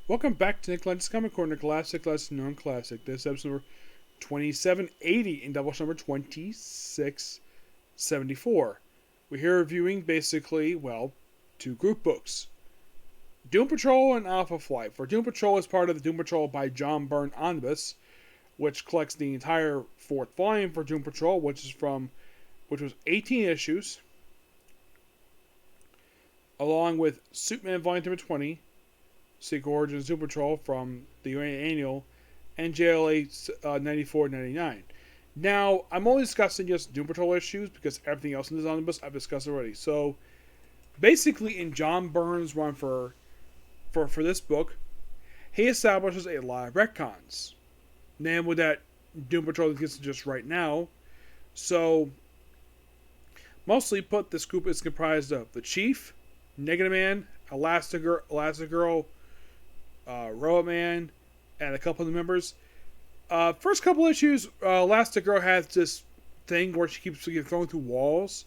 Welcome back to Nick Lenz's Comic Corner, Classic, Lesson Non-Classic. This episode number 2780 and double number 2674. We're here reviewing basically, two group books. Doom Patrol and Alpha Flight. For Doom Patrol is part of the Doom Patrol by John Byrne Omnibus, which collects the entire fourth volume for Doom Patrol, which was 18 issues, along with Superman Volume number 20, Secret Origins Doom Patrol from the annual, and JLA 94-99. Now, I'm only discussing just Doom Patrol issues because everything else in this omnibus I've discussed already. So, basically, in John Byrne's run for this book, he establishes a lot of retcons. Namely that Doom Patrol exists just right now. So, mostly put, this group is comprised of the Chief, Negative Man, Elastigirl, Robot Man, and a couple of the members. First couple issues, Elastigirl has this thing where she keeps going through walls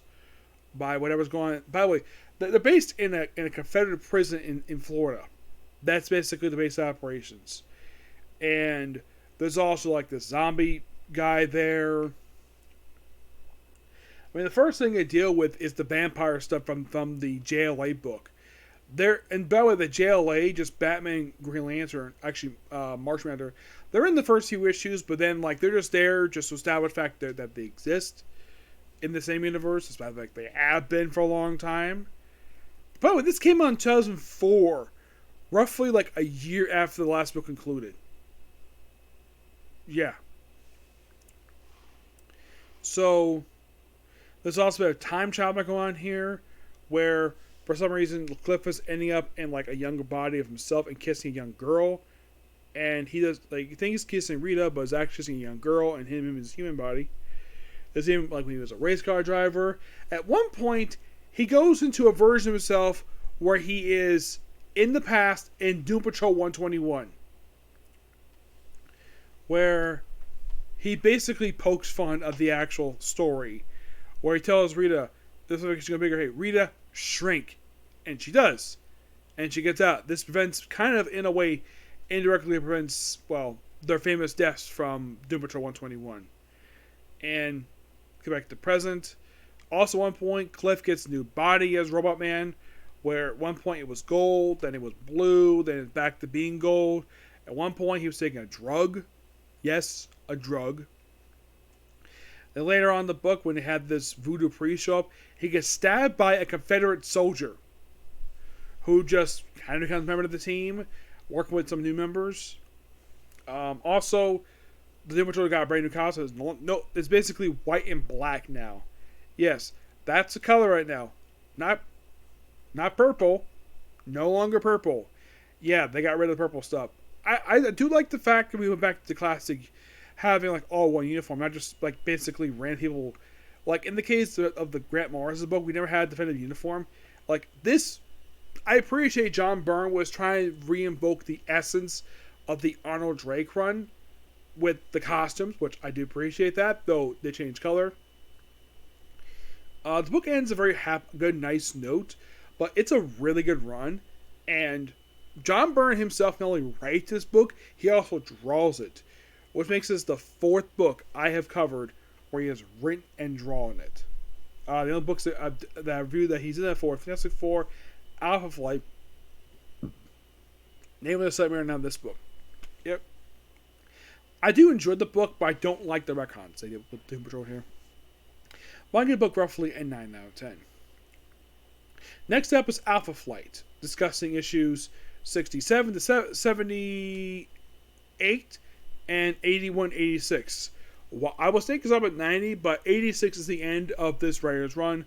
by whatever's going on. By the way, they're based in a Confederate prison in Florida. That's basically the base of operations. And there's also like this zombie guy there. I mean, the first thing they deal with is the vampire stuff from the JLA book. And by the way, the JLA, just Batman, Green Lantern, actually Martian Manhunter, they're in the first few issues, but then they're just there just to establish the fact that they exist in the same universe. Despite the fact they have been for a long time. By the way, this came out in 2004, roughly a year after the last book concluded. Yeah. So, there's also a bit of time travel going on here, where for some reason Cliff is ending up in a younger body of himself and kissing a young girl, and he does he thinks he's kissing Rita, but is actually kissing a young girl, and him in his human body. There's even when he was a race car driver. At one point, he goes into a version of himself where he is in the past in Doom Patrol 121, where he basically pokes fun of the actual story, where he tells Rita, this makes you go bigger, hey, Rita, shrink. And she does. And she gets out. This prevents, kind of, in a way, indirectly prevents, their famous deaths from Doom Patrol 121. And, get back to the present. Also, at one point, Cliff gets a new body as Robot Man, where at one point it was gold, then it was blue, then it's back to being gold. At one point, he was taking a drug. Yes, a drug. Then later on in the book, when they had this voodoo priest show up, he gets stabbed by a Confederate soldier who just kind of becomes a member of the team, working with some new members. Also, the Doom Patrol got a brand new costume. No, it's basically white and black now. Yes, that's the color right now. Not purple. No longer purple. Yeah, they got rid of the purple stuff. I do like the fact that we went back to the classic, having all one uniform, not just basically random people. In the case of the Grant Morrison book, we never had a definitive uniform. This, I appreciate John Byrne was trying to re-invoke the essence of the Arnold Drake run with the costumes, which I do appreciate that, though they changed color. The book ends a very good, nice note, but it's a really good run, and John Byrne himself not only writes this book, he also draws it, which makes this the fourth book I have covered where he has written and drawn it. The other books that I reviewed that he's in that for, Fantastic Four, Alpha Flight, name of the segment right now, this book. Yep. I do enjoy the book, but I don't like the retcons they did with Doom Patrol here. But I give the book roughly a 9 out of 10. Next up is Alpha Flight, discussing issues 67 to 78 and 81-86. Well, I was thinking it's up at 90, but 86 is the end of this writer's run.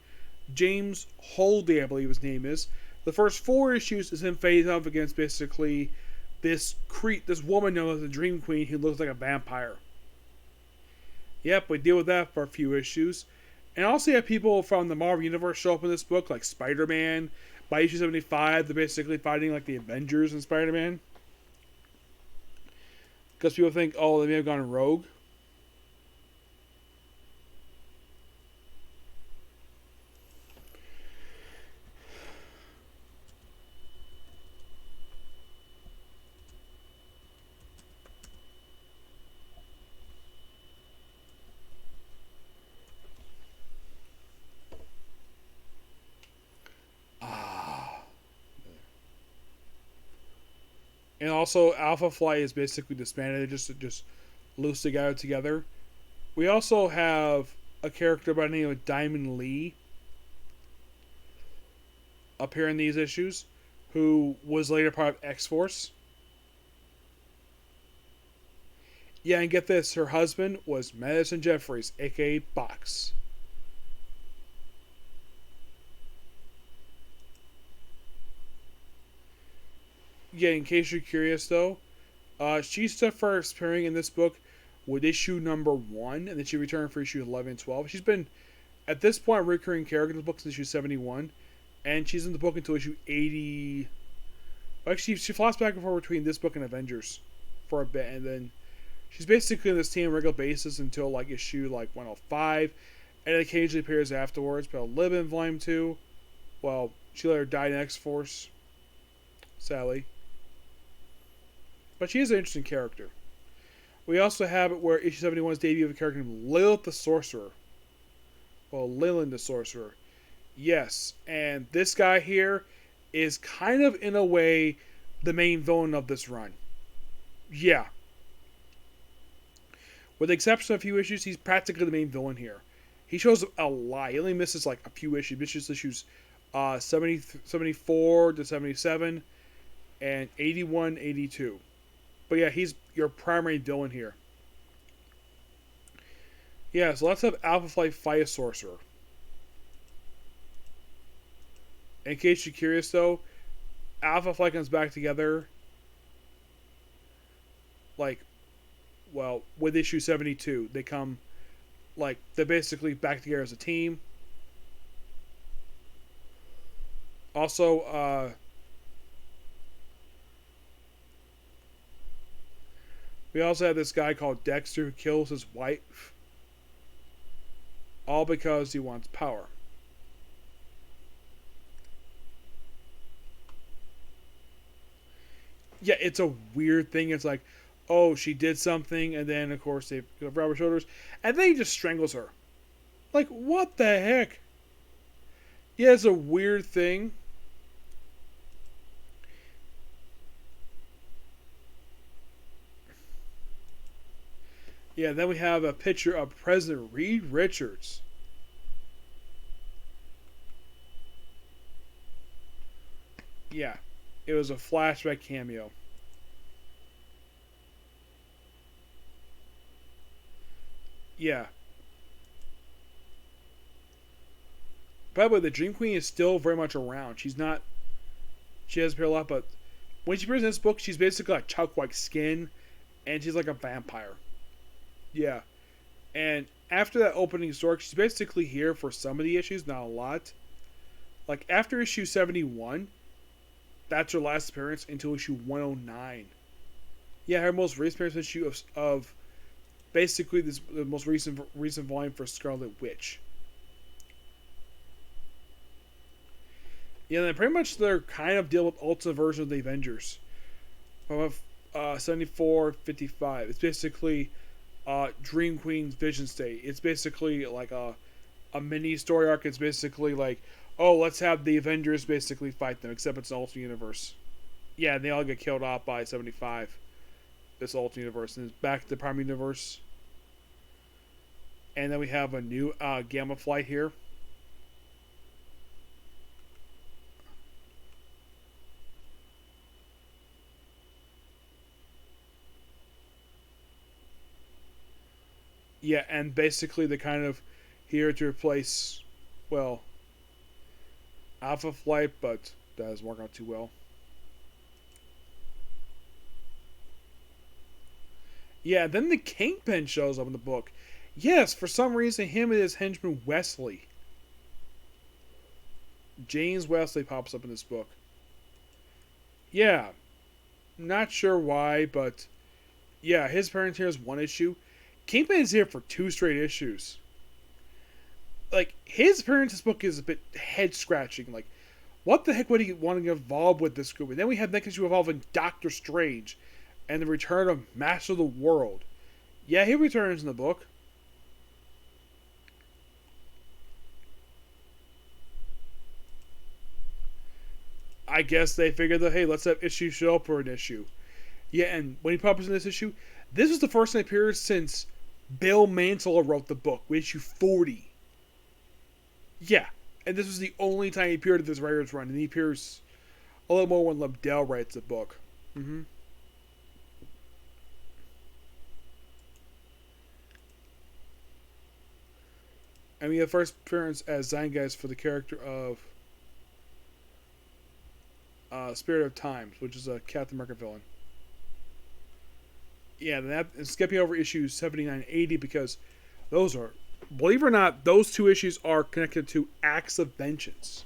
James Holday, I believe his name is. The first 4 issues is him facing off against basically this woman known as the Dream Queen who looks like a vampire. Yep, we deal with that for a few issues. And also you have people from the Marvel Universe show up in this book, like Spider-Man. By issue 75, they're basically fighting the Avengers and Spider-Man. Because people think, they may have gone rogue. And also, Alpha Flight is basically disbanded. They just loosely gathered together. We also have a character by the name of Diamond Lee appear in these issues, who was later part of X-Force. Yeah, and get this, her husband was Madison Jeffries, aka Box. Yeah, in case you're curious though, she's first appearing in this book with issue number 1, and then she returned for issue 11 and 12. She's been, at this point, a recurring character in the book since issue 71, and she's in the book until issue 80. Actually, she flops back and forth between this book and Avengers for a bit, and then she's basically in this team on a regular basis until like issue like 105, and it occasionally appears afterwards. But I'll live in Volume 2. Well, she later died in X-Force, sadly. But she is an interesting character. We also have it where issue 71's debut of a character named Lilith the Sorcerer. Well, Lilith the Sorcerer. Yes, and this guy here is kind of, in a way, the main villain of this run. Yeah. With the exception of a few issues, he's practically the main villain here. He shows up a lot. He only misses like a few issues. Misses issues 74 to 77 and 81, 82. But yeah, he's your primary villain here. Yeah, so let's have Alpha Flight fight a sorcerer. In case you're curious though, Alpha Flight comes back together like, well, with issue 72. They come, like, they're basically back together as a team. Also, we also have this guy called Dexter who kills his wife. All because he wants power. Yeah, it's a weird thing. It's like, oh, she did something, and then, of course, they grab her shoulders, and then he just strangles her. Like, what the heck? Yeah, it's a weird thing. Yeah, then we have a picture of President Reed Richards. Yeah, it was a flashback cameo. Yeah. By the way, the Dream Queen is still very much around. She's not. She has appeared a lot, but when she appears in this book, she's basically like chalk-like skin, and she's like a vampire. Yeah. And after that opening story, she's basically here for some of the issues, not a lot. Like, after issue 71, that's her last appearance until issue 109. Yeah, her most recent appearance issue of basically the most recent volume for Scarlet Witch. Yeah, and then pretty much they're kind of deal with ultimate version of the Avengers. From 74-55. It's basically Dream Queen's Vision State. It's basically like a mini story arc. It's basically like, oh, let's have the Avengers basically fight them, except it's an alternate universe. Yeah, and they all get killed off by 75. This alternate universe, and it's back to the prime universe. And then we have a new Gamma Flight here. Yeah, and basically they're kind of here to replace, well, Alpha Flight, but that doesn't work out too well. Yeah, then the Kingpin shows up in the book. Yes, for some reason, him and his henchman Wesley. James Wesley pops up in this book. Yeah, not sure why, but yeah, his appearance here is one issue. Kingpin is here for 2 straight issues. Like, his appearance in this book is a bit head-scratching. Like, what the heck would he want to get involved with this group? And then we have next issue involving Doctor Strange and the return of Master of the World. Yeah, he returns in the book. I guess they figured that, hey, let's have issue show up for an issue. Yeah, and when he pops up in this issue, this was the first time he appears since Bill Mantlo wrote the book, issue 40. Yeah, and this was the only time he appeared at this writer's run, and he appears a little more when Lobdell writes the book. Mm-hmm. I mean, the first appearance as Zeitgeist for the character of Spirit of Times, which is a Captain America villain. Yeah, that and skipping over issues 79 and 80 because those are, believe it or not, those two issues are connected to Acts of Vengeance.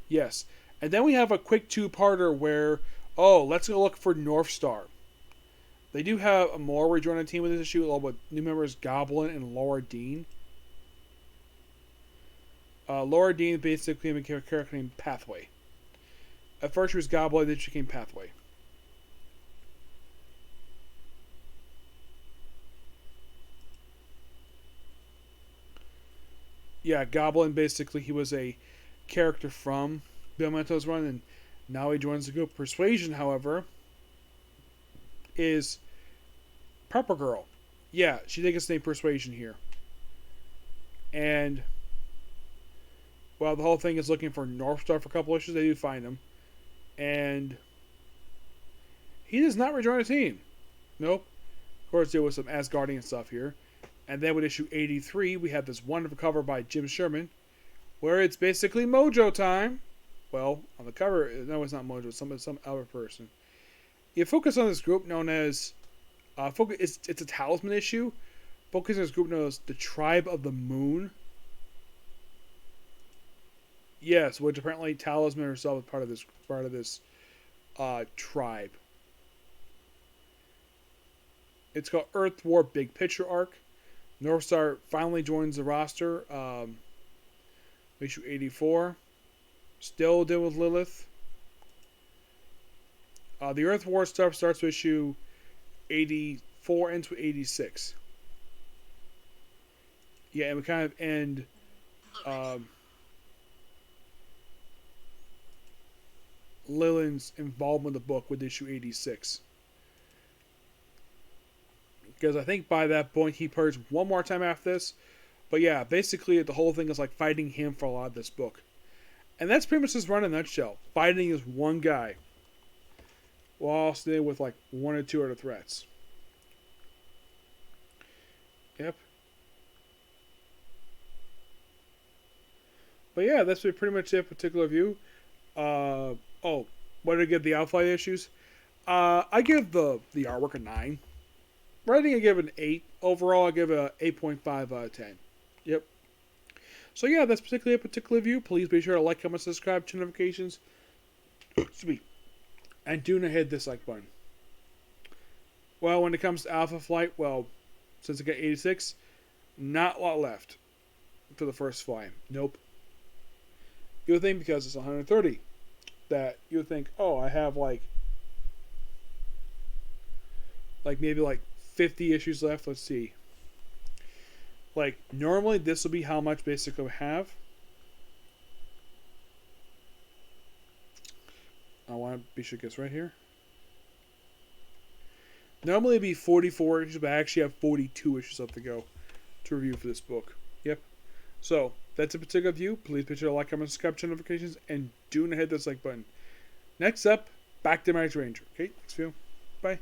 Yes. And then we have a quick two-parter where, let's go look for North Star. They do have a more rejoining team with this issue, along with new members Goblin and Laura Dean. Laura Dean basically became a character named Pathway. At first she was Goblin, then she became Pathway. Yeah, Goblin, basically, he was a character from Bill Mantlo's run, and now he joins the group. Persuasion, however, is Purple Girl. Yeah, she takes the name Persuasion here. And, well, the whole thing is looking for North Star for a couple issues. They do find him. And he does not rejoin the team. Nope. Of course, there was some Asgardian stuff here. And then with issue 83, we have this wonderful cover by Jim Sherman, where it's basically Mojo time. Well, on the cover, no, it's not Mojo. It's some other person. You focus on this group known as, it's a Talisman issue. Focus on this group known as the Tribe of the Moon. Yes, which apparently Talisman herself is part of this tribe. It's called Earth War Big Picture Arc. Northstar finally joins the roster. Issue 84. Still dealing with Lilith. The Earth War stuff starts with issue 84 into 86. Yeah, and we kind of end Lillian's involvement in the book with issue 86. Because I think by that point he purged one more time after this. But yeah, basically the whole thing is like fighting him for a lot of this book. And that's pretty much his run in a nutshell. Fighting is one guy, while staying with like one or two other threats. Yep. But yeah, that's pretty much it. Particular view. What did I give the Outflight issues? I give the artwork a 9. Writing, I give it an 8. Overall, I give it an 8.5 out of 10. Yep. So yeah, that's particularly a particular view. Please be sure to like, comment, subscribe, turn notifications. Excuse me. And do not hit this like button. Well, when it comes to Alpha Flight, well, since I got 86, not a lot left for the first fly. Nope. You would think because it's 130 that you would think, oh, I have like maybe like 50 issues left. Let's see. Like, normally this will be how much basically I have. I want to be sure to guess right here. Normally it'd be 44 issues, but I actually have 42 issues left to go to review for this book. Yep. So, that's a particular view. Please be sure to like, comment, subscribe, turn notifications, and do not hit this like button. Next up, back to Magic Ranger. Okay, next view. Bye.